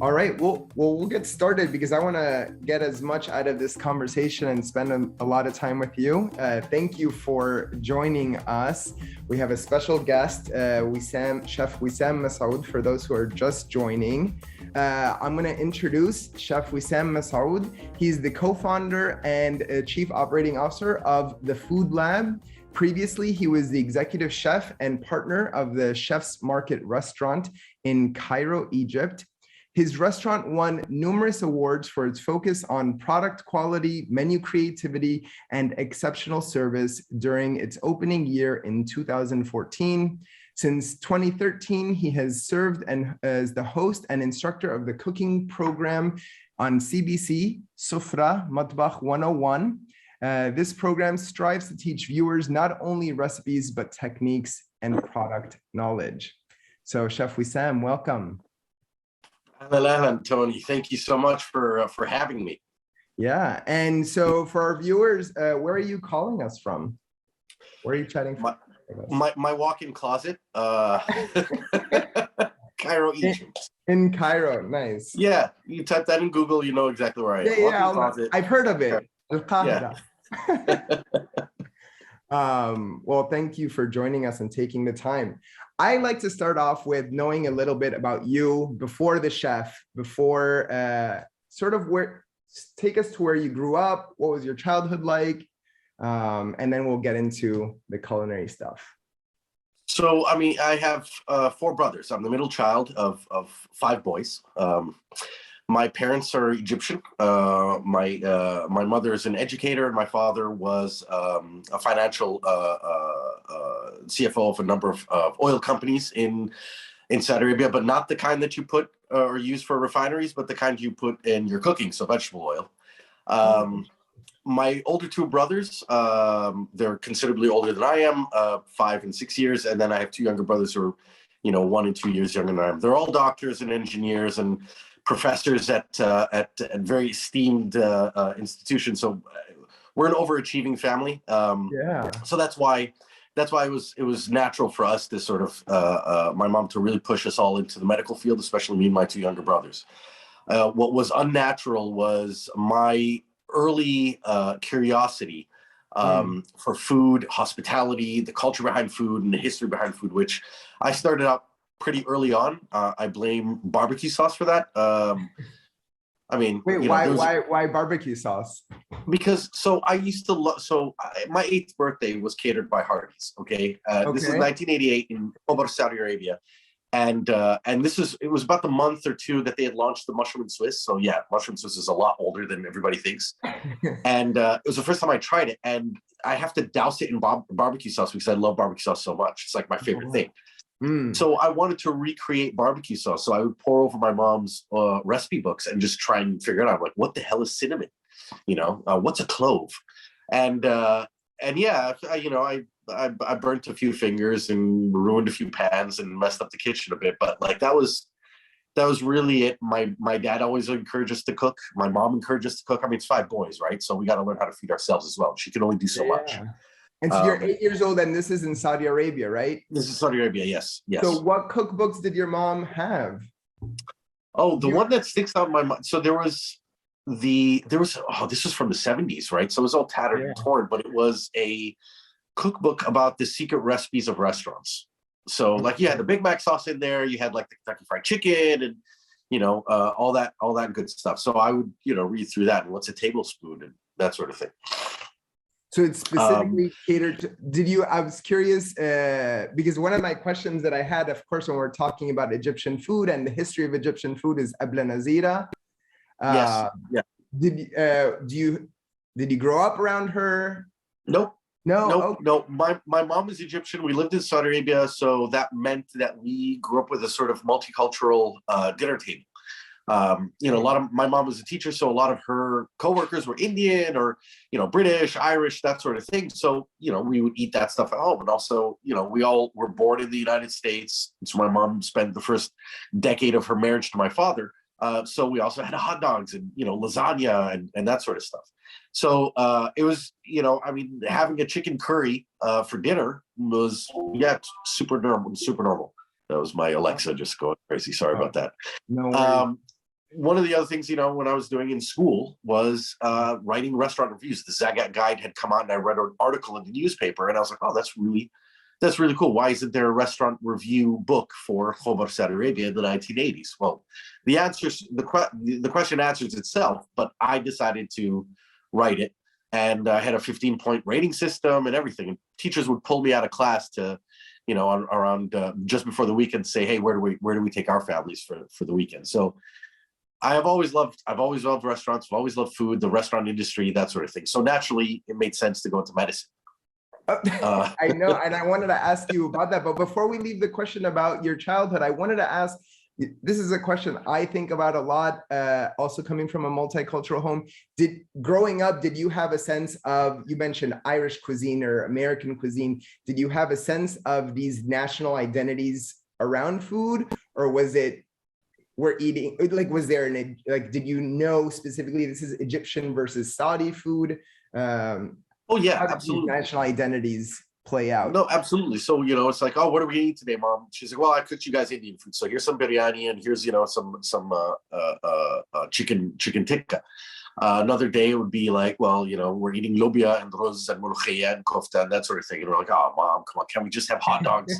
All right, we'll get started because I want to get as much out of this conversation and spend a lot of time with you. Thank you for joining us. We have a special guest, Chef Wesam Masoud, for those who are just joining. I'm going to introduce Chef Wesam Masoud. He's the co-founder and chief operating officer of the Food Lab. Previously, he was the executive chef and partner of the Chef's Market restaurant in Cairo, Egypt. His restaurant won numerous awards for its focus on product quality, menu creativity, and exceptional service during its opening year in 2014. Since 2013, he has served as the host and instructor of the cooking program on CBC, Sufra Matbakh 101. This program strives to teach viewers not only recipes, but techniques and product knowledge. So Chef Wesam, welcome. Hello, Tony. Thank you so much for having me. Yeah, and so for our viewers, where are you calling us from? Where are you chatting from? My walk-in closet, Cairo, Egypt. In Cairo, nice. Yeah, you type that in Google, you know exactly where I am. Yeah, closet. I've heard of it. Yeah. Well, thank you for joining us and taking the time. I like to start off with knowing a little bit about you before the chef, before take us to where you grew up, what was your childhood like, and then we'll get into the culinary stuff. So, I mean, I have 4 brothers. I'm the middle child of 5 boys. My parents are Egyptian. My mother is an educator, and my father was a financial CFO of a number of oil companies in Saudi Arabia, but not the kind that you put or use for refineries, but the kind you put in your cooking, so vegetable oil. My older 2 brothers, they're considerably older than I am, 5 and 6 years, and then I have 2 younger brothers who are, 1 and 2 years younger than I am. They're all doctors and engineers and professors at very esteemed institutions. So we're an overachieving family. So that's why it was natural for us to sort of my mom to really push us all into the medical field, especially me and my 2 younger brothers. What was unnatural was my early curiosity for food, hospitality, the culture behind food, and the history behind food, which I started out pretty early on. I blame barbecue sauce for that. I mean, wait, why barbecue sauce? Because I used to love. My 8th birthday was catered by Hardee's. Okay, this is 1988 in Monbar, Saudi Arabia, and it was about the month or 2 that they had launched the mushroom and Swiss. So yeah, mushroom Swiss is a lot older than everybody thinks, and it was the first time I tried it, and I have to douse it in barbecue sauce because I love barbecue sauce so much. It's like my favorite thing. So I wanted to recreate barbecue sauce. So I would pour over my mom's recipe books and just try and figure it out. Like, what the hell is cinnamon? What's a clove? And yeah, I burnt a few fingers and ruined a few pans and messed up the kitchen a bit. But like that was really it. My dad always encouraged us to cook. My mom encouraged us to cook. I mean, it's 5 boys, right? So we got to learn how to feed ourselves as well. She can only do so much. And so you're 8 years old, and this is in Saudi Arabia, right? This is Saudi Arabia, yes. So what cookbooks did your mom have? Oh, the one that sticks out in my mind. So this was from the 70s, right? So it was all tattered and torn, but it was a cookbook about the secret recipes of restaurants. So like you had the Big Mac sauce in there, you had like the Kentucky Fried Chicken, and all that good stuff. So I would read through that and what's a tablespoon and that sort of thing. So it's specifically catered to, I was curious, because one of my questions that I had, of course, when we're talking about Egyptian food and the history of Egyptian food is Abla Nazira. Yes. Yeah. Did you grow up around her? Nope. No. My mom is Egyptian. We lived in Saudi Arabia, so that meant that we grew up with a sort of multicultural dinner table. My mom was a teacher, so a lot of her coworkers were Indian or, British, Irish, that sort of thing. So, we would eat that stuff at home. And also, we all were born in the United States. So my mom spent the first decade of her marriage to my father. So we also had hot dogs and, lasagna and that sort of stuff. So it was, having a chicken curry for dinner was, super normal. That was my Alexa just going crazy. Sorry about that. No worries. one of the other things, when I was doing in school was writing restaurant reviews. The Zagat Guide had come out, and I read an article in the newspaper, and I was like, oh, that's really cool. Why isn't there a restaurant review book for Khobar, Saudi Arabia in the 1980s? Well, the question answers itself, but I decided to write it, and I had a 15-point rating system and everything. And teachers would pull me out of class to, around just before the weekend, say, hey, where do we take our families for the weekend? So I've always loved restaurants. I've always loved food, the restaurant industry, that sort of thing. So naturally, it made sense to go into medicine. I know, and I wanted to ask you about that. But before we leave the question about your childhood, I wanted to ask, this is a question I think about a lot, also coming from a multicultural home. Growing up, did you have a sense of, you mentioned Irish cuisine or American cuisine, did you have a sense of these national identities around food? Or was it, was there did you know specifically this is Egyptian versus Saudi food? Oh yeah, how did absolutely. These national identities play out? No, absolutely. So, it's like, oh, what are we gonna eat today, Mom? She's like, well, I cooked you guys Indian food. So here's some biryani, and here's, some chicken tikka. Another day it would be like, well, we're eating lobia and ruz and Mloukheye and kofta and that sort of thing. And we're like, oh, Mom, come on, can't we just have hot dogs?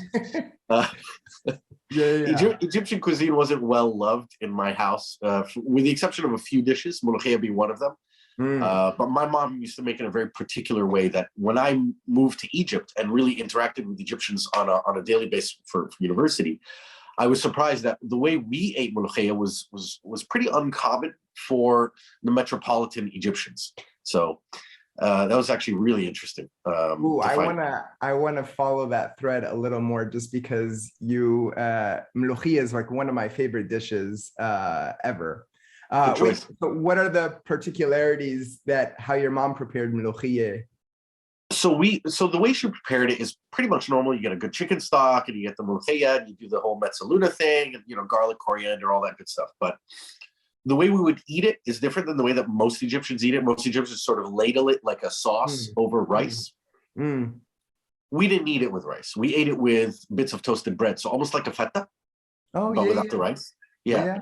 Egyptian cuisine wasn't well loved in my house, with the exception of a few dishes, Mloukheye being one of them. But my mom used to make it in a very particular way that when I moved to Egypt and really interacted with Egyptians on a daily basis for university, I was surprised that the way we ate Mloukheye was pretty uncommon for the metropolitan Egyptians. So that was actually really interesting. I wanna follow that thread a little more, just because Mloukheye is like one of my favorite dishes ever. So what are the particularities how your mom prepared Mloukheye? So the way she prepared it is pretty much normal. You get a good chicken stock, and you get the Mloukheye, and you do the whole mezzaluna thing, and garlic, coriander, all that good stuff. But the way we would eat it is different than the way that most Egyptians eat it. Most Egyptians sort of ladle it like a sauce over rice. We didn't eat it with rice. We ate it with bits of toasted bread, so almost like a feta, but without the rice. Yeah.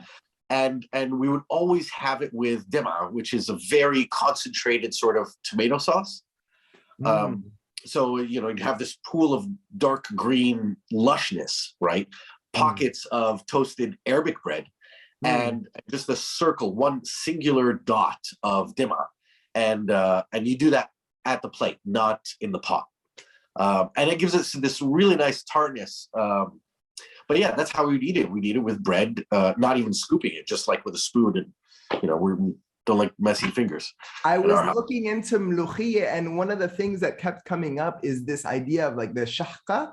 And we would always have it with dema, which is a very concentrated sort of tomato sauce. So, you'd have this pool of dark green lushness, right? Pockets of toasted Arabic bread, and just a circle, one singular dot of dema. And you do that at the plate, not in the pot. And it gives us this really nice tartness. But yeah, that's how we'd eat it. We'd eat it with bread, not even scooping it, just like with a spoon. And, we don't like messy fingers. I was looking into Mloukheye, and one of the things that kept coming up is this idea of like the shahqa,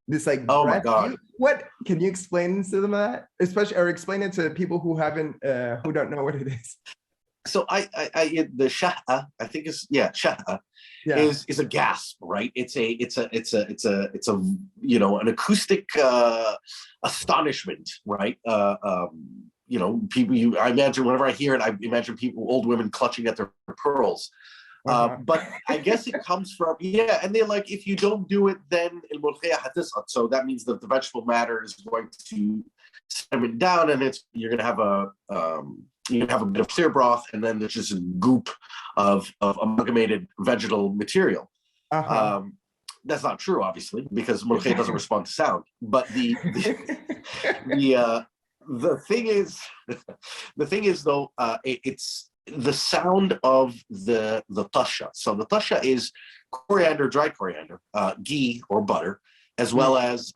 this like oh bread. My God. What can you explain to them that? Especially, or explain it to people who don't know what it is. So the shaha, I think shaha is a gasp, right? It's an acoustic astonishment, right? People. I imagine whenever I hear it, I imagine old women clutching at their pearls. But I guess it comes from and they're like, if you don't do it, then el Mloukheye hatisqat. So that means that the vegetable matter is going to simmer down, and you're going to have a bit of clear broth, and then there's just a goop of amalgamated vegetal material. That's not true, obviously, because Mloukheye doesn't respond to sound. But the thing is though, it's the sound of the tasha. So the tasha is coriander, dried coriander, ghee or butter, as well as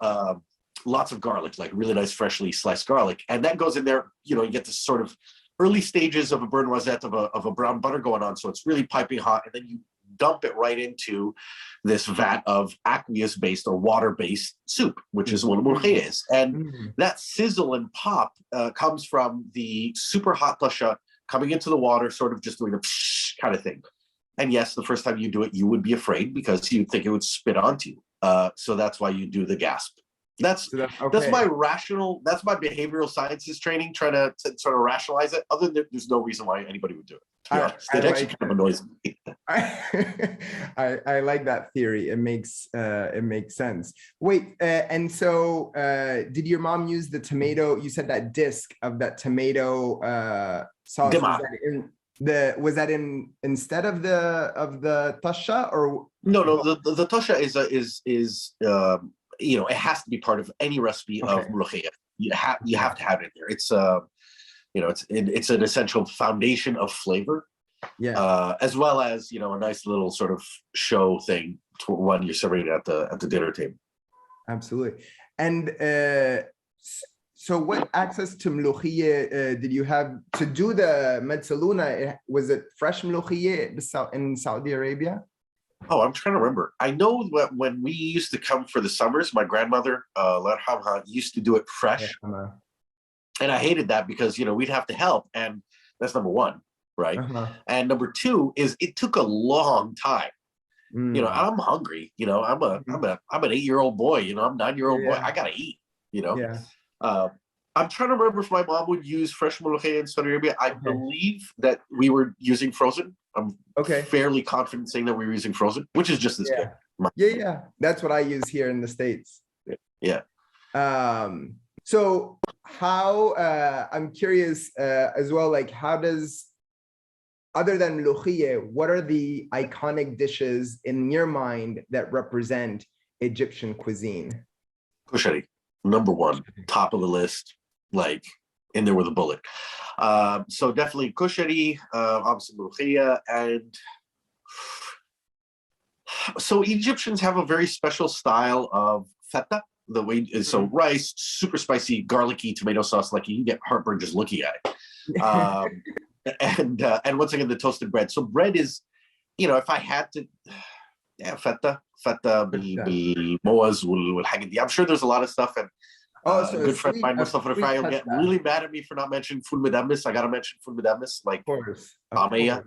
lots of garlic, like really nice freshly sliced garlic, and that goes in there. You get this sort of early stages of a beurre noisette of a brown butter going on, so it's really piping hot, and then you dump it right into this vat of aqueous-based or water-based soup, which is what Mloukheye is. And that sizzle and pop comes from the super hot tasha coming into the water, sort of just doing a psh kind of thing. And yes, the first time you do it, you would be afraid because you'd think it would spit onto you. So that's why you do the gasp. That's my behavioral sciences training, trying to sort of rationalize it. Other than there's no reason why anybody would do it. to be honest. It actually kind of annoys me. I like that theory. It makes sense. Wait, and so did your mom use the tomato? You said that disc of that tomato sauce. Was that in instead of the tasha, or no? The tasha is you know, it has to be part of any recipe of Mloukheye. You have to have it in there. It's you know, it's an essential foundation of flavor. Yeah. As well as, you know, a nice little sort of show thing when you're serving it at the dinner table. Absolutely. And so what access to Mloukheye did you have to do the metzaluna? Was it fresh Mloukheye in Saudi Arabia? Oh, I'm trying to remember. I know that when we used to come for the summers, my grandmother, used to do it fresh. Yeah. And I hated that because, you know, we'd have to help. And that's number one, right? And number two is it took a long time. You know, I'm hungry. You know, I'm an 8-year-old boy. You know, I'm 9-year-old boy. I gotta eat. You know. Yeah. I'm trying to remember if my mom would use fresh Mloukheye in Saudi Arabia. I believe that we were using frozen. I'm fairly confident saying that we were using frozen, which is just as good. Yeah. That's what I use here in the States. Yeah. So how I'm curious as well, like how does, other than Mloukheye, what are the iconic dishes in your mind that represent Egyptian cuisine? Kushari, number one, top of the list, like in there with a bullet. So definitely kushari, obviously Mloukheye, and so Egyptians have a very special style of feta. The way so rice, super spicy, garlicky tomato sauce, like you can get heartburn just looking at it. And once again, the toasted bread. So bread is, you know, if I had to, feta بالموز والحاجات دي. I'm sure there's a lot of stuff, and so a good friend of mine, Mustafa Rafai, will get really mad at me for not mentioning ful medamis. I gotta mention ful medamis, like Amaya.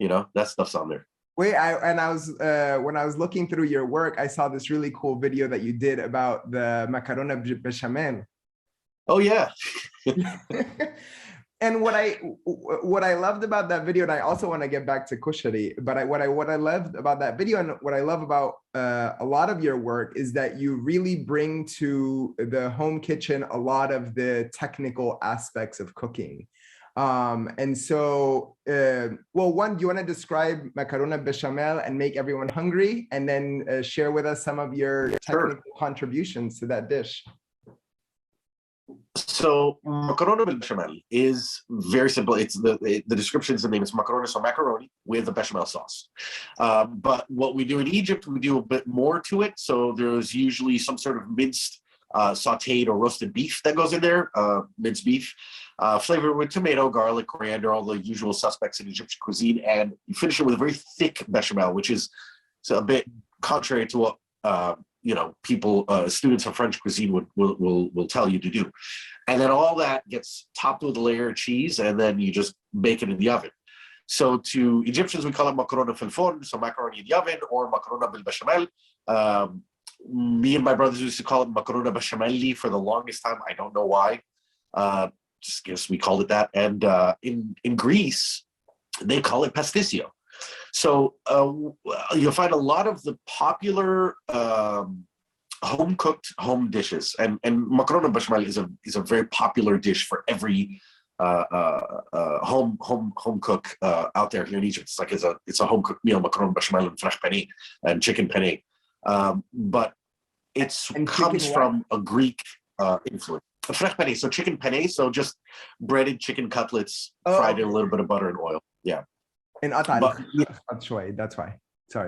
You know, that stuff's on there. Wait, when I was looking through your work, I saw this really cool video that you did about the macarona bechamel. Oh yeah. And what I loved about that video, and I also want to get back to kushari, but what I loved about that video, and what I love about a lot of your work, is that you really bring to the home kitchen a lot of the technical aspects of cooking. And so, well, one, do you want to describe macarona bechamel and make everyone hungry, and then share with us some of your technical contributions to that dish? So macarona bechamel is very simple. It's the description is the name. It's macarona, so macaroni with a bechamel sauce. But what we do in Egypt, we do a bit more to it. So there's usually some sort of minced, sautéed or roasted beef that goes in there, minced beef, flavored with tomato, garlic, coriander, all the usual suspects in Egyptian cuisine, and you finish it with a very thick bechamel, which is a bit contrary to what you know, people, students of French cuisine will tell you to do. And then all that gets topped with a layer of cheese, and then you just bake it in the oven. So to Egyptians, we call it macarona fil forn, so macaroni in the oven, or macarona bil bechamel. Me and my brothers used to call it macarona bechameli for the longest time. I don't know why. Just guess we called it that. And in Greece, they call it pastisio. So you'll find a lot of the popular home-cooked home dishes, and macarona bechamel is a very popular dish for every home cook out there here in Egypt. It's like it's a home cooked meal, macarona bechamel and fresh penne and chicken penne, but it comes from a Greek influence. Fresh penne, so chicken penne, so just breaded chicken cutlets fried in a little bit of butter and oil. Yeah. And that's why. Sorry.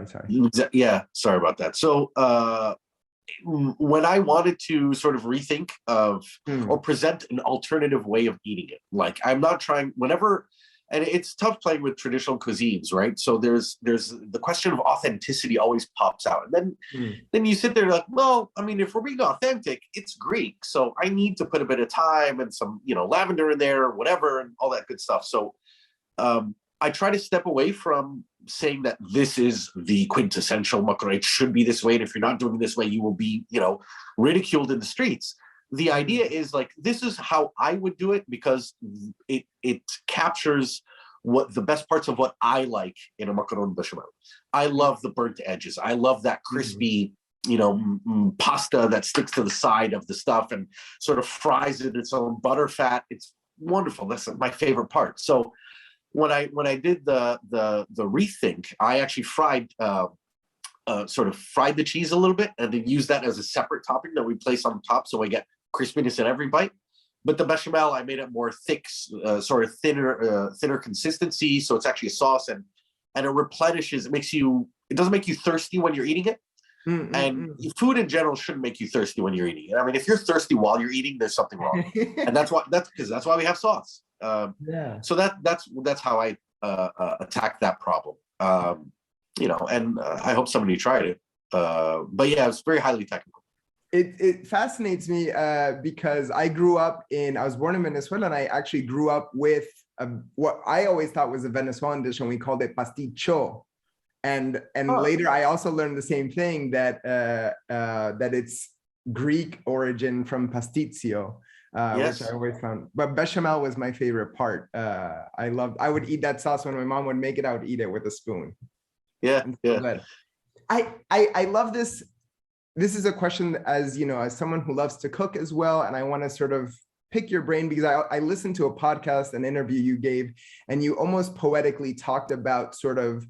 Yeah, sorry about that. So when I wanted to sort of rethink of or present an alternative way of eating it, like I'm not trying whenever, and it's tough playing with traditional cuisines, right? So there's the question of authenticity always pops out, and then you sit there like, well, I mean, if we're being authentic, it's Greek, so I need to put a bit of thyme and some, you know, lavender in there or whatever and all that good stuff. So I try to step away from saying that this is the quintessential macaroni. It should be this way, and if you're not doing it this way, you will be, you know, ridiculed in the streets. The idea is like, this is how I would do it, because it captures what the best parts of what I like in a macaron bechamel. I love the burnt edges. I love that crispy, pasta that sticks to the side of the stuff and sort of fries it in its own butter fat. It's wonderful. That's my favorite part. So when I did the rethink, I actually sort of fried the cheese a little bit and then used that as a separate topping that we place on top, so I get crispiness in every bite. But the bechamel, I made it more thick, sort of thinner consistency, so it's actually a sauce, and it replenishes. It doesn't make you thirsty when you're eating it. And food in general shouldn't make you thirsty when you're eating it. I mean, if you're thirsty while you're eating, there's something wrong, and that's why we have sauce. So that's how I attack that problem. And I hope somebody tried it. But yeah, it's very highly technical. It fascinates me because I was born in Venezuela, and I actually grew up with what I always thought was a Venezuelan dish, and we called it pasticho. And later I also learned the same thing, that it's Greek origin from pastizio, Yes. which I always found. But bechamel was my favorite part. I would eat that sauce when my mom would make it. I would eat it with a spoon. Yeah, yeah. But I love this. This is a question, as someone who loves to cook as well, and I want to sort of pick your brain, because I listened to a podcast, an interview you gave, and you almost poetically talked about sort of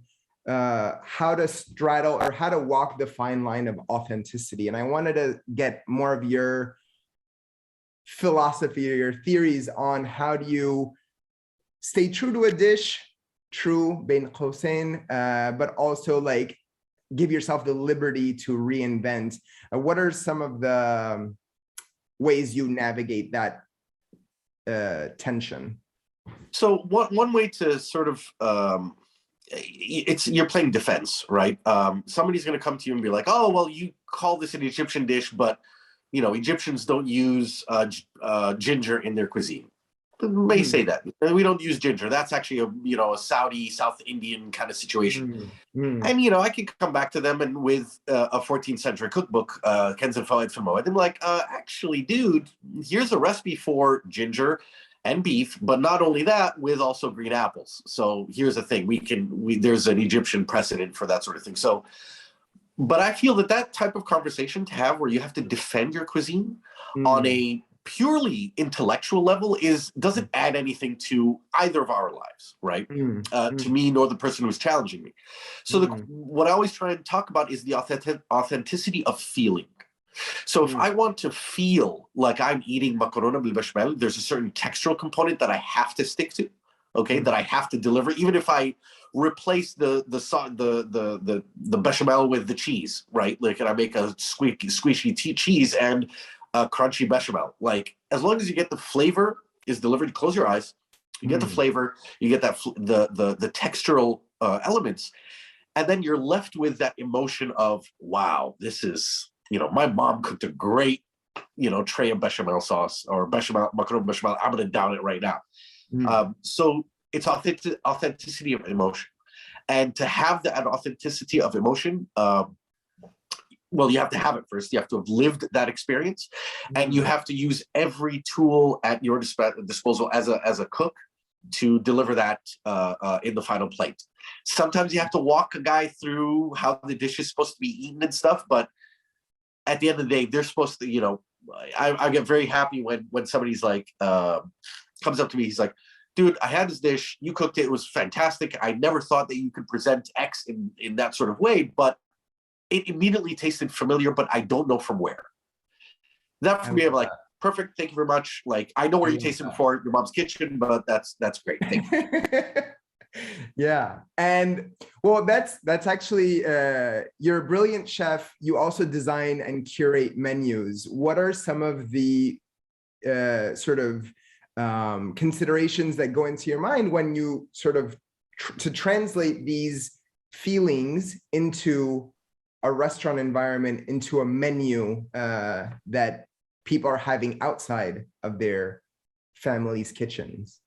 how to straddle or how to walk the fine line of authenticity. And I wanted to get more of your philosophy or your theories on how do you stay true to a dish, true bein qausain, but also like give yourself the liberty to reinvent. What are some of the ways you navigate that tension? So one way to sort of you're playing defense, right? Somebody's going to come to you and be like, "Oh, well, you call this an Egyptian dish, but Egyptians don't use ginger in their cuisine." They may say that we don't use ginger. That's actually a Saudi, South Indian kind of situation. And I can come back to them and with a 14th century cookbook, Kenz and Fawad from Moed, I'm like, actually, dude, here's a recipe for ginger and beef, but not only that, with also green apples. So here's the thing: there's an Egyptian precedent for that sort of thing. So, but I feel that type of conversation to have, where you have to defend your cuisine on a purely intellectual level, doesn't add anything to either of our lives, right? To me, nor the person who's challenging me. So what I always try and talk about is the authenticity of feeling. So if I want to feel like I'm eating macarona bil bechamel, there's a certain textural component that I have to stick to, okay, that I have to deliver, even if I replace the bechamel with the cheese, right? Like, and I make a squishy cheese and a crunchy bechamel. Like, as long as you get the flavor is delivered, close your eyes, you get the flavor, you get that the textural elements, and then you're left with that emotion of, wow, this is, my mom cooked a great, tray of bechamel sauce or macaron bechamel. I'm going to down it right now. So it's authenticity of emotion. And to have that authenticity of emotion, well, you have to have it first. You have to have lived that experience, and you have to use every tool at your disposal as a cook to deliver that in the final plate. Sometimes you have to walk a guy through how the dish is supposed to be eaten and stuff, but at the end of the day, they're supposed to, I get very happy when somebody's like, comes up to me, he's like, "Dude, I had this dish, you cooked it, it was fantastic. I never thought that you could present X in that sort of way, but it immediately tasted familiar, but I don't know from where." That for me, I'm like, perfect, thank you very much. Like, I know where you tasted before, your mom's kitchen, but that's great, thank you. Yeah, and well, that's actually you're a brilliant chef. You also design and curate menus. What are some of the sort of considerations that go into your mind when you sort of to translate these feelings into a restaurant environment, into a menu that people are having outside of their family's kitchens?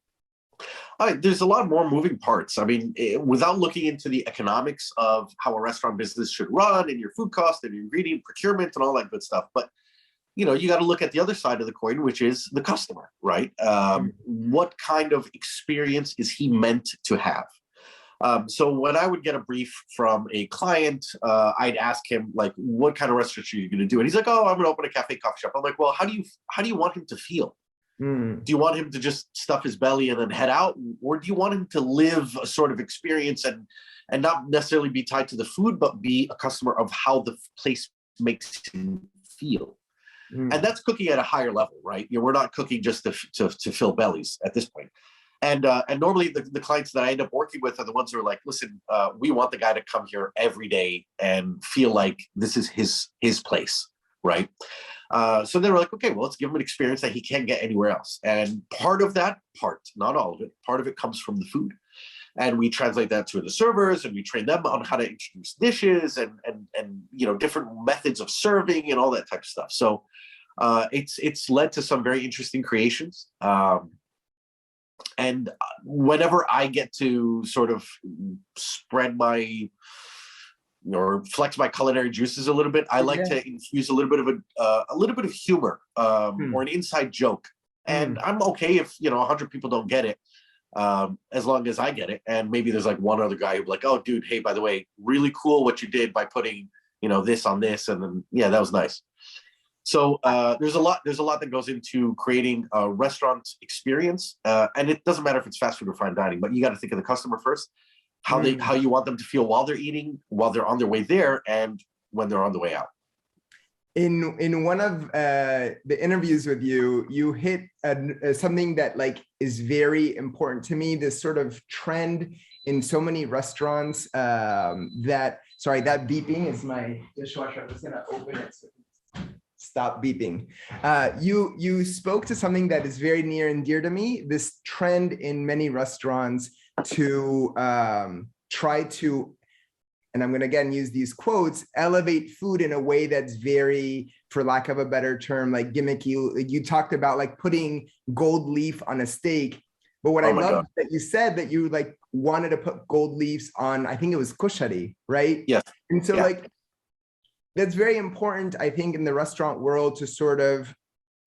There's a lot more moving parts. I mean, without looking into the economics of how a restaurant business should run and your food cost and your ingredient procurement and all that good stuff. But you got to look at the other side of the coin, which is the customer, right? What kind of experience is he meant to have? So when I would get a brief from a client, I'd ask him, like, what kind of restaurant are you going to do? And he's like, oh, I'm going to open a cafe coffee shop. I'm like, well, how do you want him to feel? Do you want him to just stuff his belly and then head out? Or do you want him to live a sort of experience and not necessarily be tied to the food, but be a customer of how the place makes him feel? And that's cooking at a higher level, right? We're not cooking just to fill bellies at this point. And normally the clients that I end up working with are the ones who are like, listen, we want the guy to come here every day and feel like this is his place, right? So they were like, okay, well, let's give him an experience that he can't get anywhere else. And part of that, not all of it, part of it comes from the food. And we translate that to the servers, and we train them on how to introduce dishes and different methods of serving and all that type of stuff. So it's led to some very interesting creations. And whenever I get to sort of spread or flex my culinary juices a little bit, I like to infuse a little bit of humor or an inside joke. And I'm okay if 100 people don't get it, as long as I get it. And maybe there's like one other guy who'd be like, oh, dude, hey, by the way, really cool what you did by putting this on this, and then that was nice. So there's a lot that goes into creating a restaurant experience, and it doesn't matter if it's fast food or fine dining, but you got to think of the customer first, how you want them to feel while they're eating, while they're on their way there, and when they're on the way out. In one of the interviews with you, you hit something that is very important to me. This sort of trend in so many restaurants that beeping is my dishwasher. I'm just gonna open it. Stop beeping. You spoke to something that is very near and dear to me, this trend in many restaurants to try to, and I'm going to again use these quotes, elevate food in a way that's very, for lack of a better term, like gimmicky. You talked about putting gold leaf on a steak. But what I love that you said that you wanted to put gold leaves on, I think it was kushari, right? Yes. And so that's very important, I think, in the restaurant world to sort of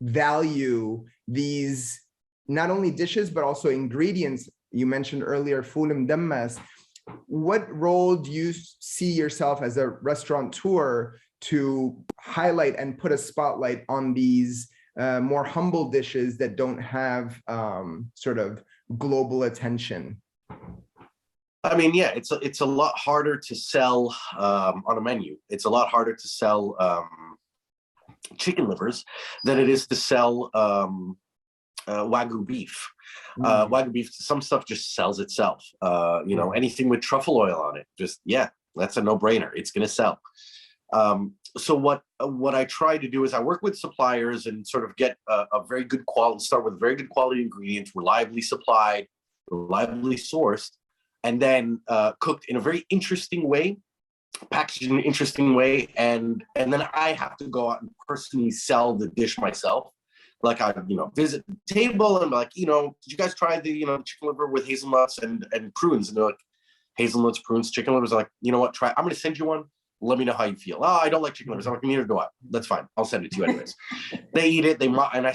value these, not only dishes, but also ingredients. You mentioned earlier, food mdammas. What role do you see yourself as a restaurateur to highlight and put a spotlight on these more humble dishes that don't have sort of global attention? I mean, it's a lot harder to sell on a menu. It's a lot harder to sell chicken livers than it is to sell Wagyu beef. Wagyu beef, some stuff just sells itself. Anything with truffle oil on it, that's a no-brainer. It's going to sell. So what I try to do is I work with suppliers and sort of get a very good quality, start with very good quality ingredients, reliably supplied, reliably sourced, and then cooked in a very interesting way, packaged in an interesting way, and then I have to go out and personally sell the dish myself. Like I, visit the table and be like, did you guys try the, chicken liver with hazelnuts and prunes? And they're like, hazelnuts, prunes, chicken livers. I'm like, you know what? Try. I'm going to send you one. Let me know how you feel. Oh, I don't like chicken livers. I'm like, neither do I. That's fine. I'll send it to you anyways. They eat it. And I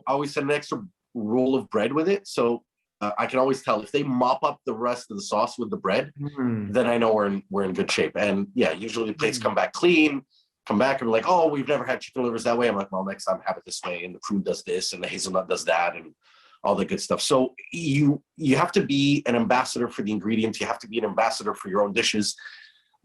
always send an extra roll of bread with it. So I can always tell if they mop up the rest of the sauce with the bread, then I know we're in good shape. And usually the plates come back clean, come back and be like, oh, we've never had chicken livers that way. I'm like, well, next time have it this way. And the prune does this and the hazelnut does that and all the good stuff. So you have to be an ambassador for the ingredients. You have to be an ambassador for your own dishes.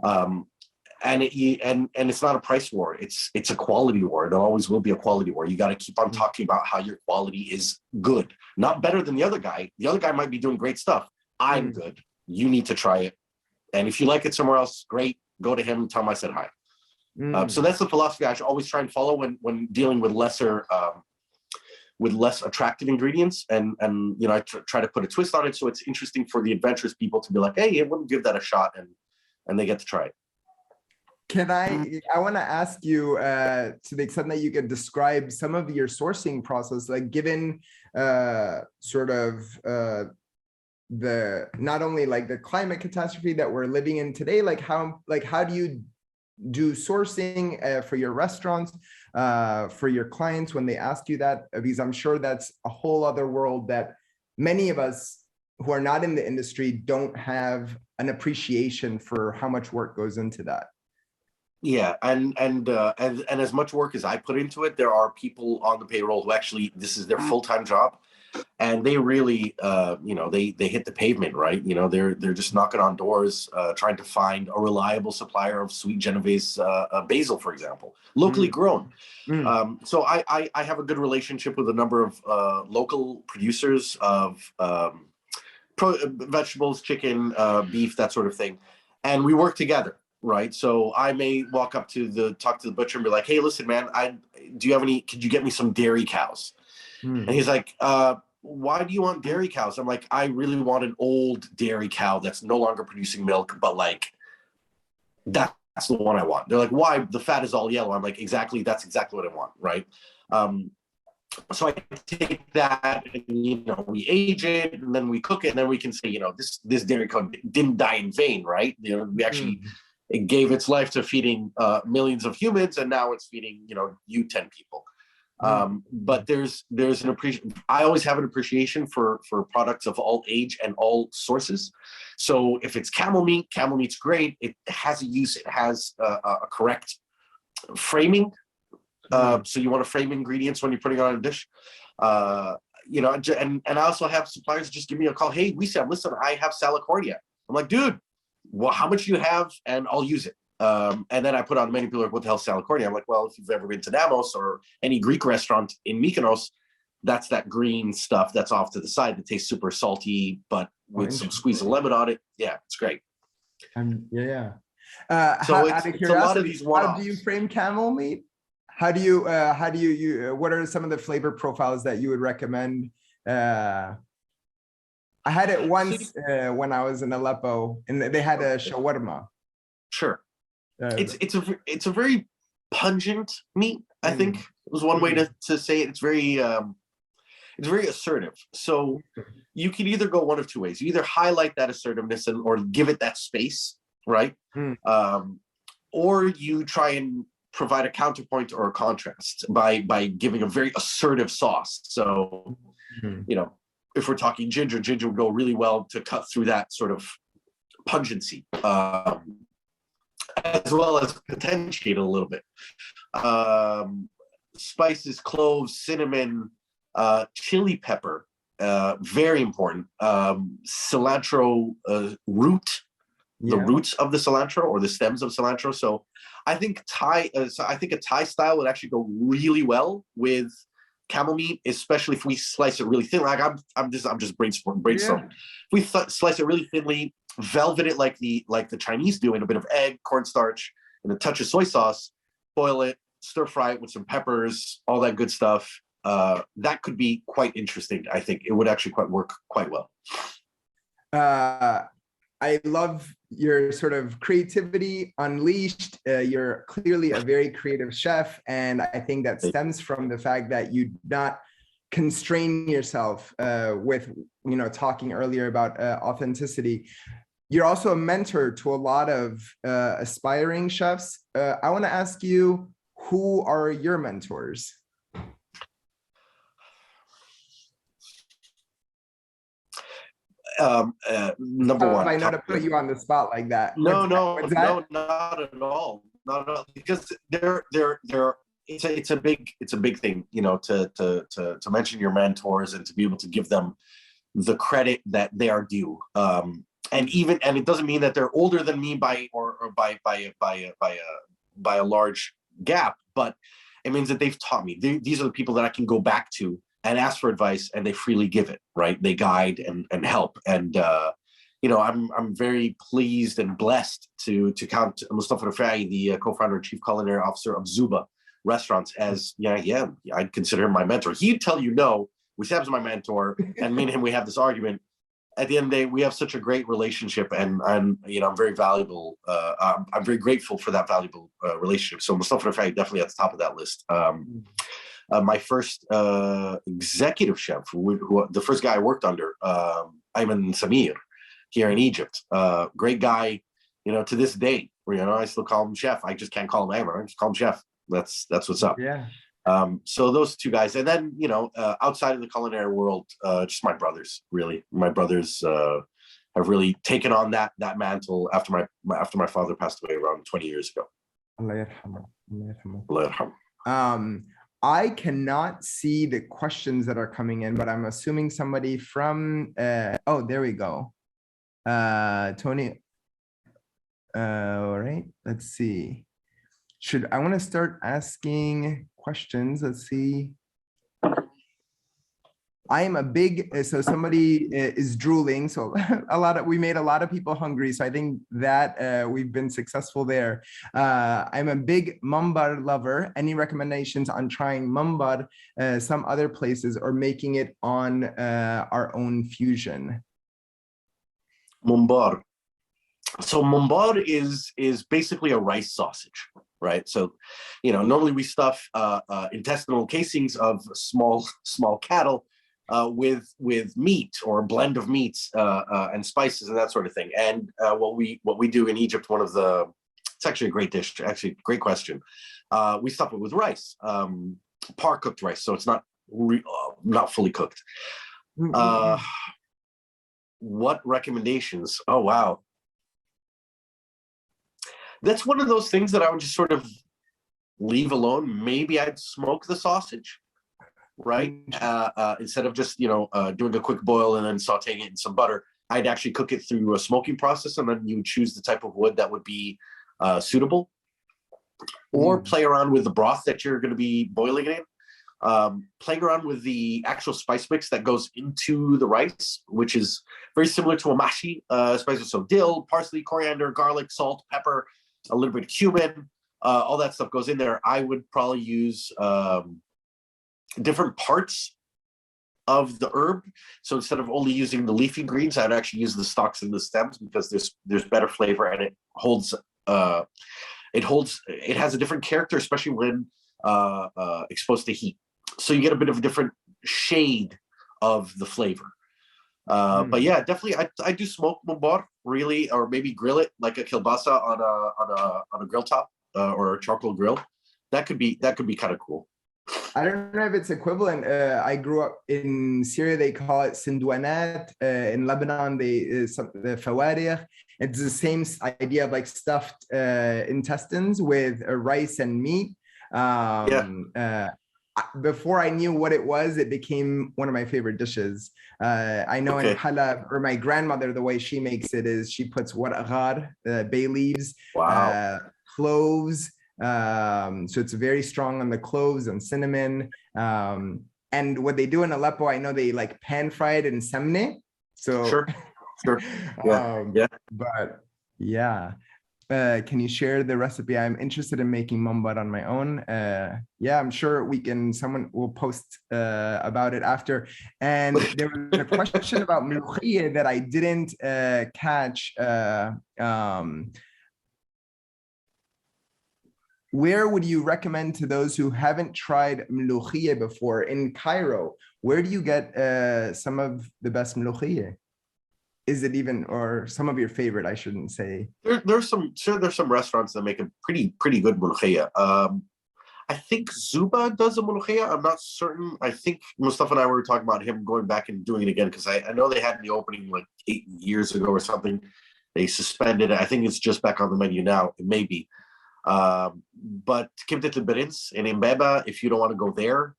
And it's not a price war. It's a quality war. It always will be a quality war. You got to keep on talking about how your quality is good, not better than the other guy. The other guy might be doing great stuff. I'm good. You need to try it. And if you like it somewhere else, great. Go to him and tell him I said hi. So that's the philosophy I should always try and follow when dealing with less attractive ingredients. And I try to put a twist on it so it's interesting for the adventurous people to be like, hey, I wouldn't give that a shot, and they get to try it. Can I want to ask you to the extent that you could describe some of your sourcing process, given sort of the not only the climate catastrophe that we're living in today, how do you do sourcing for your restaurants, for your clients when they ask you that? Because I'm sure that's a whole other world that many of us who are not in the industry don't have an appreciation for how much work goes into that. Yeah, and as much work as I put into it, there are people on the payroll who actually this is their full-time job, and they really they hit the pavement, right? They're just knocking on doors, trying to find a reliable supplier of sweet Genovese basil, for example, locally grown. So I have a good relationship with a number of local producers of vegetables, chicken, beef, that sort of thing, and we work together. Right. So I may walk up to talk to the butcher and be like, hey, listen, man, could you get me some dairy cows? And he's like, why do you want dairy cows? I'm like, I really want an old dairy cow that's no longer producing milk, but like, that's the one I want. They're like, why? The fat is all yellow. I'm like, exactly. That's exactly what I want. Right. So I take that and, we age it and then we cook it and then we can say, this dairy cow didn't die in vain. Right. We actually, it gave its life to feeding millions of humans, and now it's feeding, you 10 people. But there's an appreciation. I always have an appreciation for products of all age and all sources. So if it's camel meat's great. It has a use. It has a correct framing. So you want to frame ingredients when you're putting it on a dish. And I also have suppliers just give me a call. Hey, Wesam, listen, I have Salicornia. I'm like, dude, well, how much do you have? And I'll use it. And then I put on the menu. People are like, what the hell is Salicornia? I'm like, well, if you've ever been to Namos or any Greek restaurant in Mykonos, that's that green stuff that's off to the side that tastes super salty, but with some squeeze of lemon on it. Yeah, it's great. Yeah. So out of it's a lot of these one-offs. How do you frame camel meat? How do you what are some of the flavor profiles that you would recommend? I had it once when I was in Aleppo, and they had a shawarma. Sure, it's a very pungent meat. I think was one way to say it. It's very assertive. So you can either go one of two ways. You either highlight that assertiveness or give it that space, right? Or you try and provide a counterpoint or a contrast by giving a very assertive sauce. So, if we're talking ginger would go really well to cut through that sort of pungency, as well as potentiate it a little bit. Spices, cloves, cinnamon, chili pepper, very important. Cilantro root, the roots of the cilantro or the stems of cilantro. So I think a Thai style would actually go really well with camel meat, especially if we slice it really thin. Like I'm just brainstorming. If we slice it really thinly, velvet it like the Chinese do in a bit of egg, cornstarch, and a touch of soy sauce, boil it, stir fry it with some peppers, all that good stuff. That could be quite interesting. I think it would actually work quite well. I love your sort of creativity unleashed. You're clearly a very creative chef. And I think that stems from the fact that you not constrain yourself with, talking earlier about authenticity. You're also a mentor to a lot of aspiring chefs. I want to ask you, who are your mentors? Number one. I know to put you on the spot like that. No, not at all. Not at all. Because it's a big thing, to mention your mentors and to be able to give them the credit that they are due. And it doesn't mean that they're older than me by a large gap, but it means that they've taught me. These are the people that I can go back to and ask for advice, and they freely give it, right? They guide and help. And, I'm very pleased and blessed to count Mustafa Rafai, the co-founder and chief culinary officer of Zuba Restaurants, as, I'd consider him my mentor. He'd tell you no, Wesam's my mentor, and me and him, we have this argument. At the end of the day, we have such a great relationship, and I'm very valuable. I'm very grateful for that valuable relationship. So Mustafa Rafai definitely at the top of that list. My first executive chef, who the first guy I worked under, Ayman Samir, here in Egypt. Great guy, to this day. I still call him Chef. I just can't call him Amr. I just call him Chef. That's what's up. Yeah. So those two guys, and then outside of the culinary world, just my brothers. Really, my brothers have really taken on that mantle after my father passed away around 20 years ago. Allah yarhamah. Allah yarhamah. Allah yarhamah. I cannot see the questions that are coming in, but I'm assuming somebody from oh, there we go. Tony. All right, let's see. I want to start asking questions. Let's see. I am a big, so somebody is drooling. So we made a lot of people hungry. So I think that we've been successful there. I'm a big Monbar lover. Any recommendations on trying Monbar, some other places, or making it on our own fusion? Monbar. So Monbar is basically a rice sausage, right? So, normally we stuff intestinal casings of small cattle with meat or a blend of meats and spices and that sort of thing. And what we do in Egypt, it's actually a great dish, actually great question. We stuff it with rice, par cooked rice, so it's not fully cooked. What recommendations? Oh wow. That's one of those things that I would just sort of leave alone. Maybe I'd smoke the sausage, right? Instead of just, doing a quick boil and then sauteing it in some butter, I'd actually cook it through a smoking process, and then you would choose the type of wood that would be suitable, or play around with the broth that you're going to be boiling it in. Playing around with the actual spice mix that goes into the rice, which is very similar to a mashi spices. So dill, parsley, coriander, garlic, salt, pepper, a little bit of cumin, all that stuff goes in there. I would probably use different parts of the herb. So instead of only using the leafy greens, I'd actually use the stalks and the stems, because there's better flavor, and it has a different character, especially when exposed to heat. So you get a bit of a different shade of the flavor. But yeah, definitely I do smoke Monbar, really, or maybe grill it like a kielbasa on a grill top or a charcoal grill. That could be kind of cool. I don't know if it's equivalent. I grew up in Syria. They call it sindwanat. In Lebanon, the fawarikh. It's the same idea of like stuffed intestines with rice and meat. Before I knew what it was, it became one of my favorite dishes. I know in Halab, or my grandmother, the way she makes it is she puts waraq, bay leaves, cloves. So it's very strong on the cloves and cinnamon. And what they do in Aleppo, I know they like pan fry it in semne. So sure. Yeah. But yeah. Can you share the recipe? I'm interested in making Monbar on my own. Yeah, I'm sure someone will post about it after. And there was a question about Mloukheye that I didn't catch. Where would you recommend to those who haven't tried Mloukheye before in Cairo? Where do you get some of the best Mloukheye? Is it even, or some of your favorite, I shouldn't say. There's some restaurants that make a pretty good Mloukheye. I think Zuba does a Mloukheye. I'm not certain. I think Mustafa and I were talking about him going back and doing it again, because I know they had the opening like 8 years ago or something. They suspended it. I think it's just back on the menu now. It may be. But Kibbeh in Mbeba, if you don't want to go there,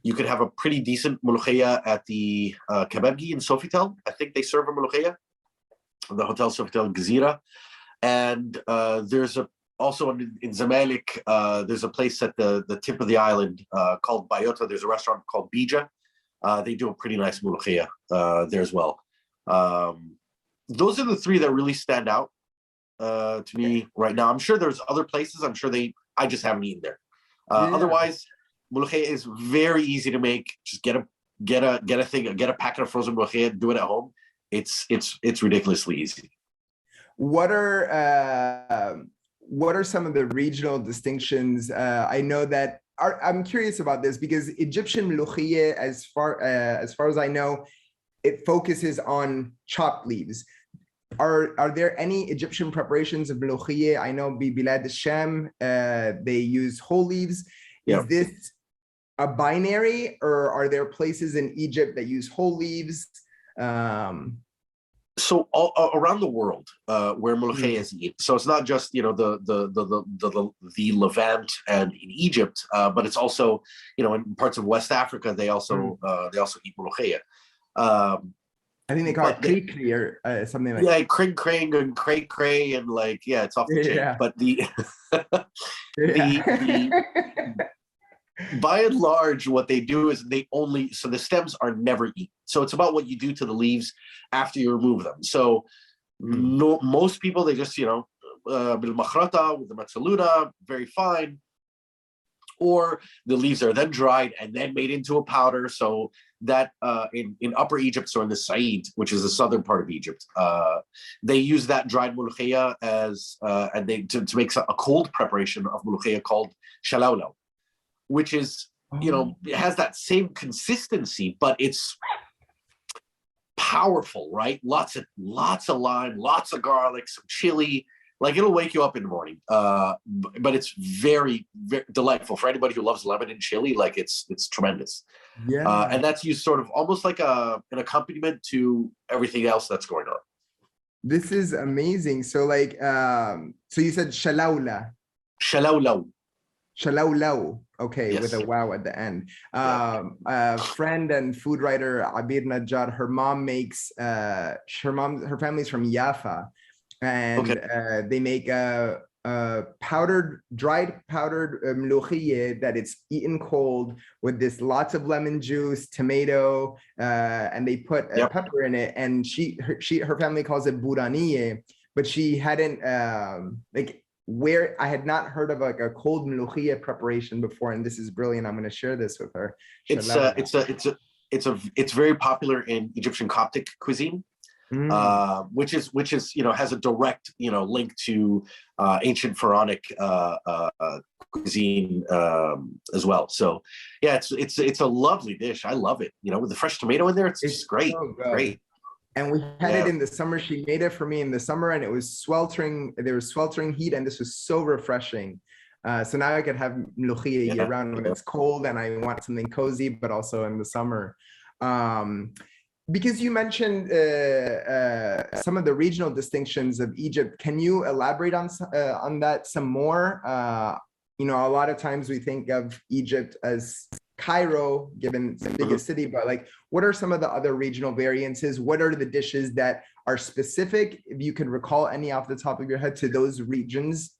you could have a pretty decent Mloukheye at the Kebabgi in Sofitel. I think they serve a Mloukheye, the Hotel Sofitel Gezira. And there's also in Zamalek, there's a place at the tip of the island called Bayota. There's a restaurant called Bija. They do a pretty nice Mloukheye there as well. Those are the three that really stand out to me right now. I'm sure there's other places. I'm sure I just haven't eaten there. Otherwise, Mloukheye is very easy to make. Just get a packet of frozen Mloukheye, do it at home. It's ridiculously easy. What are some of the regional distinctions? I know that I'm curious about this because Egyptian Mloukheye, as far as I know, it focuses on chopped leaves. are there any Egyptian preparations of Mloukheye? I know Bilad al-Sham, they use whole leaves. Yeah. Is this a binary, or are there places in Egypt that use whole leaves? So around the world, where Mloukheye is eaten, so it's not just the Levant and in Egypt, but it's also in parts of West Africa they also eat Mloukheye. I think they call it krikri or something like that. Kring kring and cray cray and it's off the chain. But by and large, what they do is so the stems are never eaten. So it's about what you do to the leaves after you remove them. So most people, they just بالمخرطة with the matzaluna, very fine. Or the leaves are then dried and then made into a powder. So that in Upper Egypt, so in the Said, which is the southern part of Egypt, they use that dried Mloukheye as to make a cold preparation of Mloukheye called shalawlaw, which is it has that same consistency, but it's powerful, right? Lots of lime, lots of garlic, some chili. It'll wake you up in the morning, but it's very, very delightful for anybody who loves lemon and chili. It's tremendous. Yeah, and that's used sort of almost like an accompaniment to everything else that's going on. This is amazing. So, so you said shalawla. Shalawlaw. Okay, yes. With a wow at the end. A friend and food writer Abir Najjar, her mom makes her family's from Jaffa. And they make a dried powdered Mloukheye that it's eaten cold with this lots of lemon juice, tomato, and they put pepper in it. And her family calls it buraniye, but she hadn't I had not heard of a cold Mloukheye preparation before, and this is brilliant. I'm going to share this with her. It's very popular in Egyptian Coptic cuisine. Which is has a direct link to ancient pharaonic cuisine as well. So yeah, it's a lovely dish. I love it. With the fresh tomato in there, it's just great. So great. And we had it in the summer. She made it for me in the summer, and it was sweltering. There was sweltering heat, and this was so refreshing. So now I could have Mloukheye year round when it's cold and I want something cozy, but also in the summer. Because you mentioned some of the regional distinctions of Egypt, can you elaborate on that some more? A lot of times we think of Egypt as Cairo, given it's the biggest city, but what are some of the other regional variances? What are the dishes that are specific, if you can recall any off the top of your head, to those regions?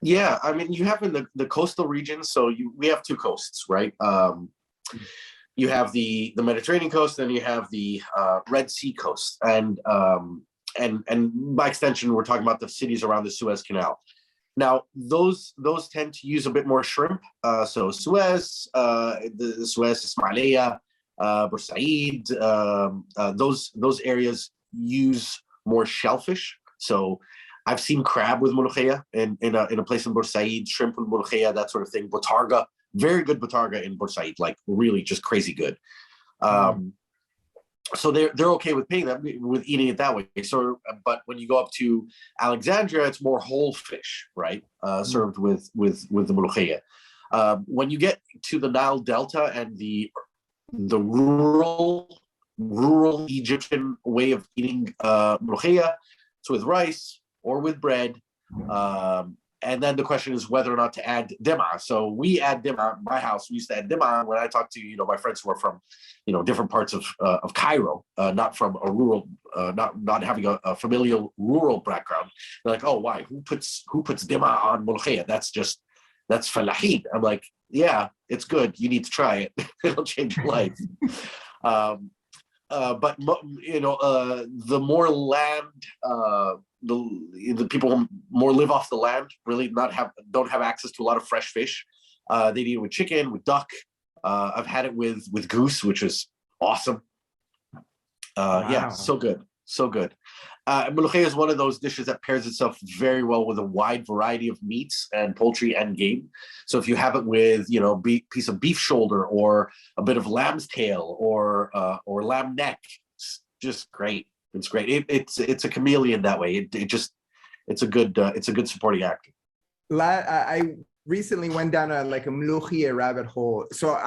Yeah, I mean, you have in the coastal regions, so we have two coasts, right? You have the Mediterranean coast, and you have the Red Sea coast, and by extension, we're talking about the cities around the Suez Canal. Now, those tend to use a bit more shrimp. So Suez, the Suez, Ismailia, Bursaid, those areas use more shellfish. So I've seen crab with Mloukheye in a place in Bursaid, shrimp with Mloukheye, that sort of thing. Botarga. Very good botarga in Bursaid, really just crazy good. So they're okay with paying that, with eating it that way. So, but when you go up to Alexandria, it's more whole fish, right? Served with the Mloukheye. When you get to the Nile Delta and the rural Egyptian way of eating Mloukheye, it's with rice or with bread. And then the question is whether or not to add dema. So we add dema. In my house, we used to add dema. When I talk to my friends who are from different parts of Cairo, not from a rural, not having a familial rural background, they're like, oh, why? Who puts dema on Mloukheye? That's falahin. I'm like, yeah, it's good. You need to try it. It'll change your life. But the more land, the people who more live off the land really don't have access to a lot of fresh fish. They eat it with chicken, with duck. I've had it with goose, which is awesome. Wow. Yeah, so good. Mloukheye is one of those dishes that pairs itself very well with a wide variety of meats and poultry and game. So if you have it with, piece of beef shoulder or a bit of lamb's tail or lamb neck, it's just great. It's great. It's a chameleon that way. It's a good supporting actor. I recently went down a Mloukheye rabbit hole. So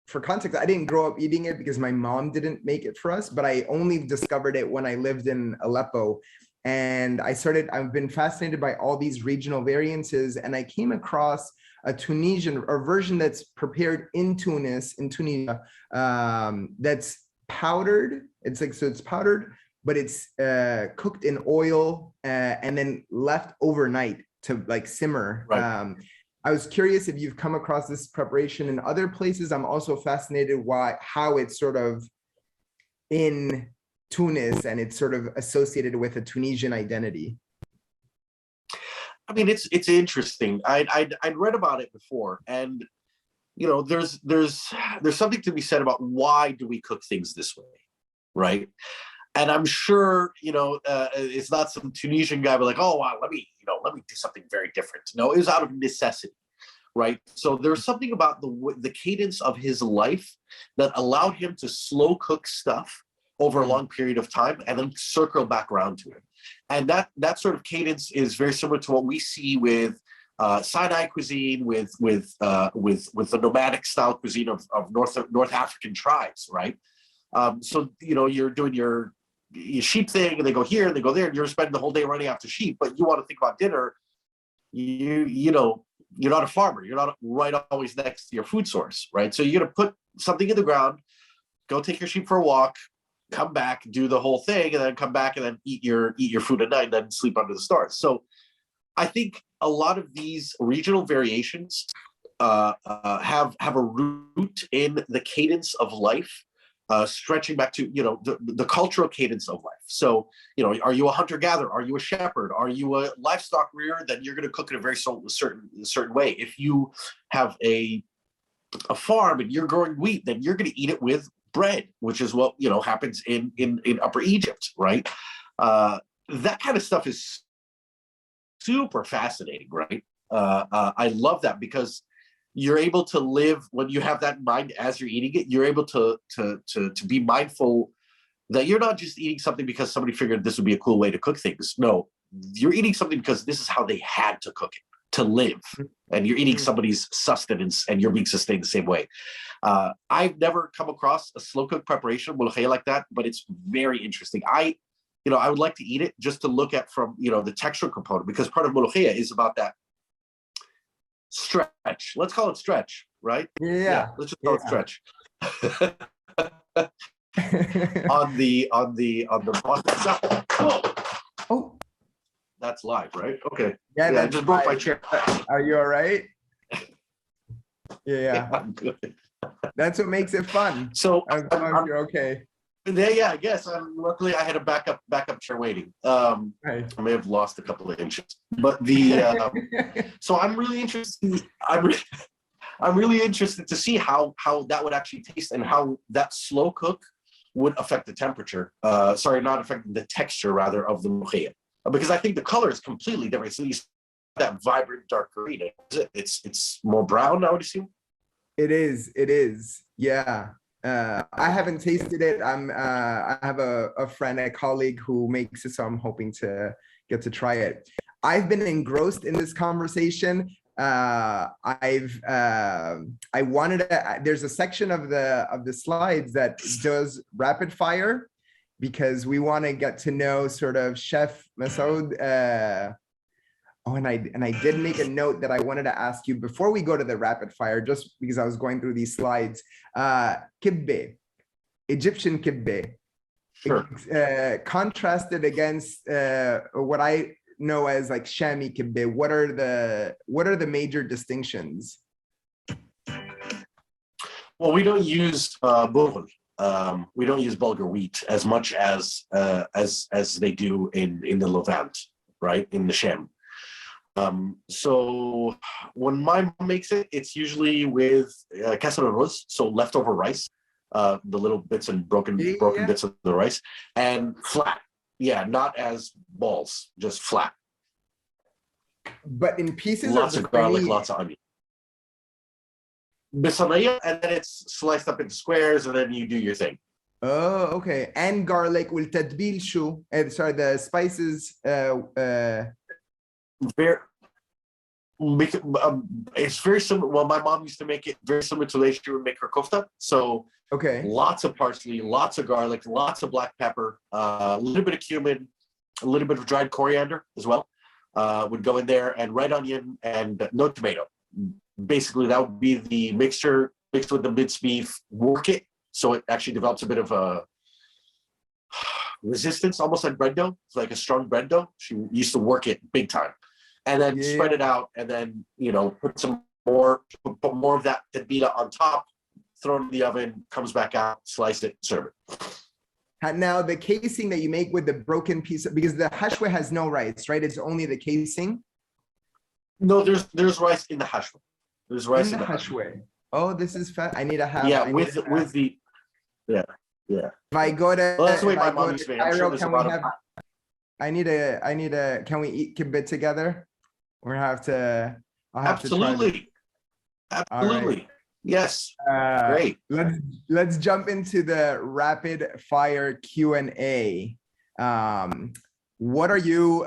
for context, I didn't grow up eating it because my mom didn't make it for us, but I only discovered it when I lived in Aleppo. And I've been fascinated by all these regional variances, and I came across a Tunisian version that's prepared in Tunisia, that's powdered. It's powdered, but it's cooked in oil and then left overnight to simmer. Right. I was curious if you've come across this preparation in other places. I'm also fascinated how it's sort of in Tunis and it's sort of associated with a Tunisian identity. I mean, it's interesting. I'd read about it before, and there's something to be said about why do we cook things this way, right? And I'm sure it's not some Tunisian guy, but like, oh wow, let me do something very different. No, it was out of necessity, right? So there's something about the cadence of his life that allowed him to slow cook stuff over a long period of time and then circle back around to it. And that sort of cadence is very similar to what we see with Sinai cuisine, with the nomadic style cuisine of North African tribes, right? So you're doing your sheep thing, and they go here and they go there, and you're spending the whole day running after sheep. But you want to think about dinner. You're not a farmer. You're not right always next to your food source, right? So you're gonna put something in the ground, go take your sheep for a walk, come back, do the whole thing, and then come back and then eat your food at night and then sleep under the stars. So I think a lot of these regional variations have a root in the cadence of life, stretching back to the cultural cadence of life. So are you a hunter-gatherer? Are you a shepherd? Are you a livestock rearer? Then you're going to cook it a very certain way. If you have a farm and you're growing wheat, then you're going to eat it with bread, which is what happens in Upper Egypt, right? That kind of stuff is super fascinating, right? I love that because you're able to live when you have that in mind as you're eating it. You're able to be mindful that you're not just eating something because somebody figured this would be a cool way to cook things. No, you're eating something because this is how they had to cook it to live, and you're eating somebody's sustenance, and you're being sustained the same way. I've never come across a slow cook preparation Mloukheye like that, but it's very interesting. I would like to eat it just to look at from the textural component, because part of Mloukheye is about that stretch. Let's call it stretch, right? Yeah. Let's just call it stretch. on the Boston stuff. Oh. That's live, right? Okay. Yeah, I just broke my chair. Are you all right? Yeah. I'm good. That's what makes it fun. So as long as you're okay. Yeah, I guess. Luckily, I had a backup chair waiting. Right. I may have lost a couple of inches, but so I'm really interested. I'm really interested to see how that would actually taste and how that slow cook would affect the temperature. Sorry, not affect the texture rather of the Mloukheye, because I think the color is completely different. So you see that vibrant dark green. It's more brown, I would assume. It is. Yeah. I haven't tasted it. I have a friend, a colleague who makes it, so I'm hoping to get to try it. I've been engrossed in this conversation. I wanted to, there's a section of the slides that does rapid fire, because we want to get to know sort of Chef Masoud. And I did make a note that I wanted to ask you before we go to the rapid fire, just because I was going through these slides. Kibbeh, Egyptian kibbeh, Sure. Contrasted against what I know as like Shami kibbeh. What are the major distinctions? Well, we don't use bulgur. We don't use bulgur wheat as much as they do in the Levant, right, in the Shem. So when my mom makes it, it's usually with kasser ruz, so leftover rice, the little bits and broken bits of the rice, and flat. Yeah, not as balls, just flat. But in pieces. Lots of garlic, lots of onion. Bisanaya, and then it's sliced up into squares, and then you do your thing. Oh, okay. And garlic والتتبيل شو? Sorry, the spices. Very, it's very similar. Well, my mom used to make it very similar to the way she would make her kofta. So Okay. lots of parsley, lots of garlic, lots of black pepper, a little bit of cumin, a little bit of dried coriander as well. Would go in there, and red onion and no tomato. Basically, that would be the mixture mixed with the minced beef. Work it so it actually develops a bit of a resistance, almost like bread dough. It's like a strong bread dough. She used to work it big time, and then spread it out, and then put put more of that tadbila on top, throw it in the oven, comes back out, slice it, serve it. Now the casing that you make with the broken piece, because the hashwe has no rice, right? It's only the casing. No, there's rice in the hashwe. There's rice in the hashwe. Oh, this is fat. I need to have. Yeah, with the. Yeah. If I go to, well, that's the way my mom used to make. I'm sure Cairo, can we have? I need a. Can we eat kibbeh together? We're gonna have to. I'll have Absolutely. To Absolutely. Right. Yes. Great. Let's jump into the rapid fire Q&A. What are you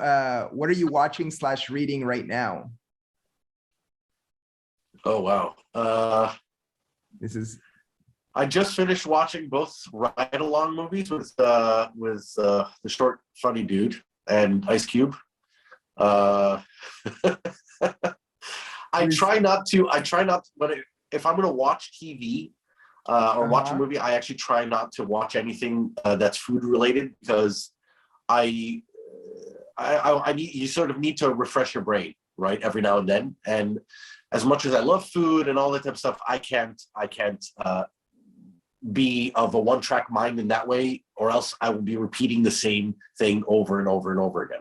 watching / reading right now? Oh wow. This is. I just finished watching both ride-along movies with the short, funny dude and Ice Cube. I try not to. But if I'm going to watch TV or watch a movie, I actually try not to watch anything that's food related, because I need, you sort of need to refresh your brain, right, every now and then. And as much as I love food and all that type of stuff, I can't be of a one-track mind in that way, or else I will be repeating the same thing over and over and over again.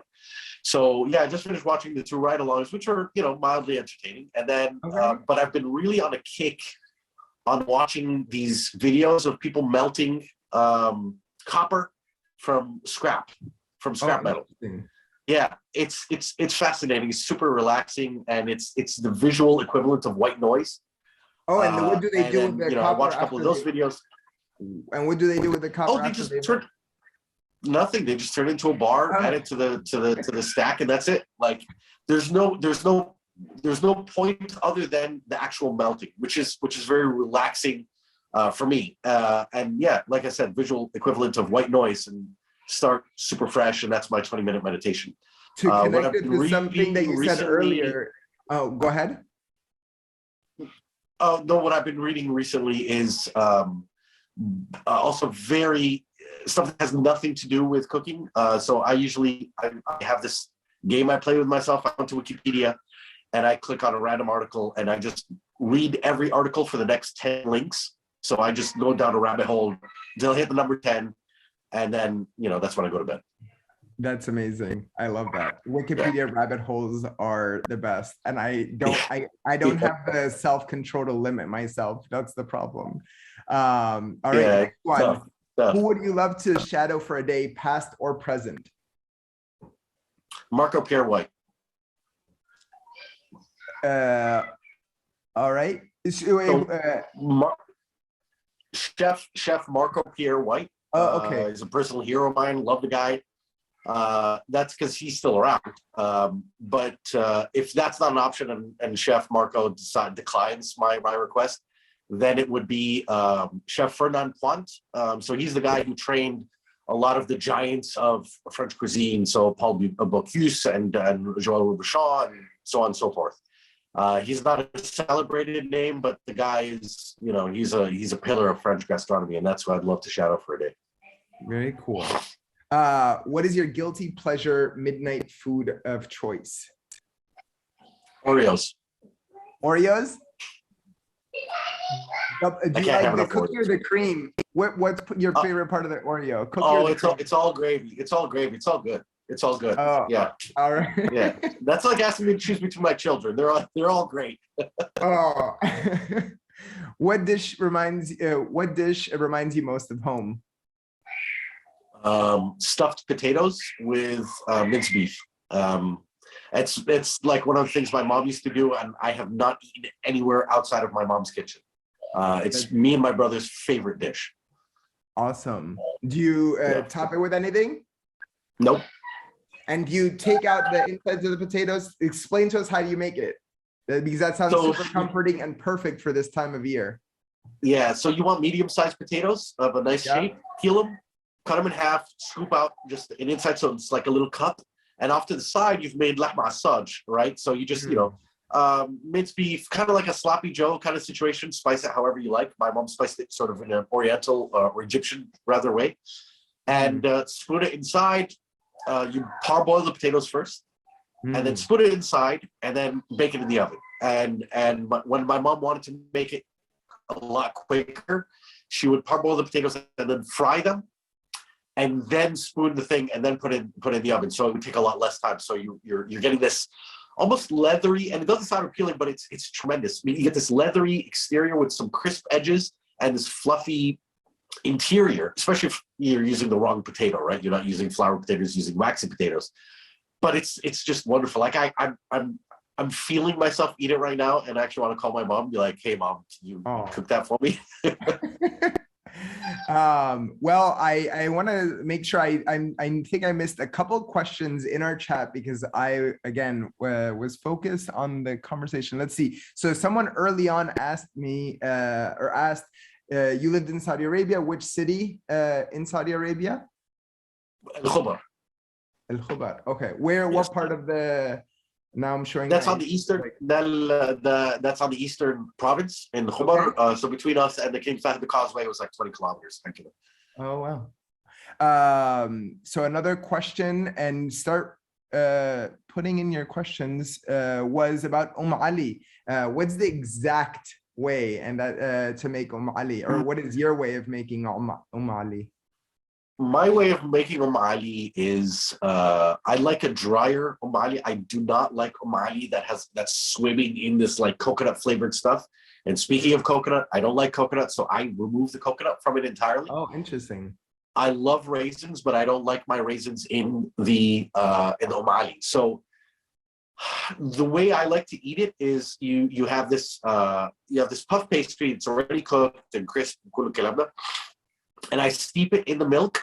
So yeah, I just finished watching the 2 ride-alongs, which are mildly entertaining, and then but I've been really on a kick on watching these videos of people melting copper from scrap metal. Yeah, it's fascinating. It's super relaxing, and it's the visual equivalent of white noise. Oh, and what do they do with the copper? I watched a couple of those videos. And what do they do with the copper? Oh, they just turn nothing. They just turn it into a bar, add it to the stack, and that's it. Like there's no point other than the actual melting, which is very relaxing for me. And yeah, like I said, visual equivalent of white noise, and start super fresh, and that's my 20-minute meditation. To connect it to something that you said earlier. Oh, go ahead. Oh no, what I've been reading recently is also very stuff that has nothing to do with cooking. So I have this game I play with myself. I went to Wikipedia and I click on a random article, and I just read every article for the next 10 links. So I just go down a rabbit hole until I hit the number 10, and then that's when I go to bed. That's amazing. I love that. Wikipedia rabbit holes are the best. And I don't have the self-control to limit myself. That's the problem. All right. Tough. Who would you love to shadow for a day, past or present? Marco Pierre White. All right. Chef Marco Pierre White. Oh, okay. He's a personal hero of mine. Love the guy. That's because he's still around. But if that's not an option, and Chef Marco declines my request, then it would be Chef Fernand Pointe. So he's the guy who trained a lot of the giants of French cuisine. So Paul Bocuse and Joël Robuchon, and so on and so forth. He's not a celebrated name, but the guy is, he's a pillar of French gastronomy, and that's who I'd love to shadow for a day. Very cool. What is your guilty pleasure midnight food of choice? Oreos. Oreos? Do you like the cookie or the cream? What's your favorite part of the Oreo? It's all gravy. It's all gravy. It's all good. It's all good. Oh, yeah. All right. Yeah. That's like asking me to choose between my children. They're all great. Oh. What dish reminds you most of home? Stuffed potatoes with minced beef. It's like one of the things my mom used to do, and I have not eaten anywhere outside of my mom's kitchen. It's me and my brother's favorite dish. Awesome. Do you top it with anything? Nope. And do you take out the insides of the potatoes? Explain to us how you make it. Because that sounds super comforting and perfect for this time of year. Yeah, so you want medium-sized potatoes of a nice shape. Peel them, cut them in half, scoop out just an inside so it's like a little cup. And off to the side, you've made lahma Masoud, right? So you just, minced beef, kind of like a sloppy Joe kind of situation. Spice it however you like. My mom spiced it sort of in an Oriental or Egyptian rather way. And spoon it inside. You parboil the potatoes first. And then put it inside and then bake it in the oven. And when my mom wanted to make it a lot quicker, she would parboil the potatoes and then fry them and then spoon the thing and then put it in the oven. So it would take a lot less time. So you're getting this almost leathery, and it doesn't sound appealing, but it's tremendous. I mean, you get this leathery exterior with some crisp edges and this fluffy interior, especially if you're using the wrong potato, right? You're not using flour potatoes, using waxy potatoes. But it's just wonderful. Like I'm feeling myself eat it right now, and I actually want to call my mom and be like, "Hey, mom, can you cook that for me?" Well, I want to make sure I think I missed a couple questions in our chat because I again was focused on the conversation. Let's see. So someone early on asked me you lived in Saudi Arabia. Which city in Saudi Arabia? Al-Khobar. Al-Khobar. Okay. What part of the? Now I'm showing. That's on the eastern. That's on the eastern province in Khobar. Okay. So between us and the King Fahd Causeway was like 20 kilometers. Oh wow. So another question, and start putting in your questions. Was about Ali. What's the exact way and to make Ali, or what is your way of making Ali? My way of making Ali is I like a drier Ali. I do not like Ali that's swimming in this like coconut flavored stuff. And speaking of coconut, I don't like coconut, so I remove the coconut from it entirely. Oh, interesting. I love raisins, but I don't like my raisins in the Ali. So the way I like to eat it is you have this puff pastry. It's already cooked and crisp, and I steep it in the milk,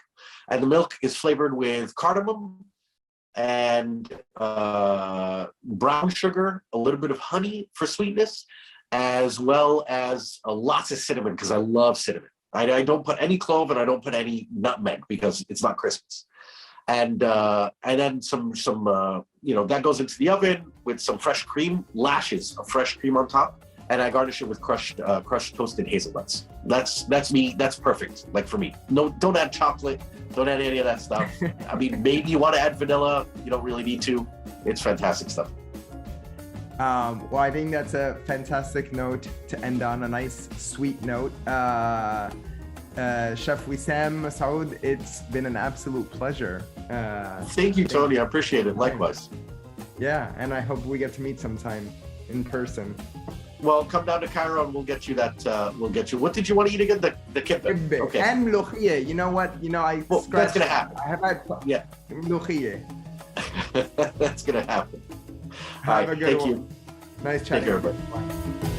and the milk is flavored with cardamom and brown sugar, a little bit of honey for sweetness, as well as lots of cinnamon because I love cinnamon. I don't put any clove and I don't put any nutmeg because it's not Christmas. And then some that goes into the oven with some fresh cream, lashes of fresh cream on top. And I garnish it with crushed toasted hazelnuts. That's me. That's perfect. Like for me. No, don't add chocolate. Don't add any of that stuff. I mean, maybe you want to add vanilla. You don't really need to. It's fantastic stuff. Well, I think that's a fantastic note to end on, a nice, sweet note. Chef Wesam Masoud, it's been an absolute pleasure. Thank you, Tony. I appreciate it. Likewise. Yeah, and I hope we get to meet sometime in person. Well, come down to Cairo and we'll get you that. We'll get you. What did you want to eat again? The kibbeh. Okay. And Mloukheye. You know what? That's gonna happen. I have had. Yeah. Mloukheye. That's gonna happen. Have a good one. Thank you. Nice chatting. Take care, everybody. Bye.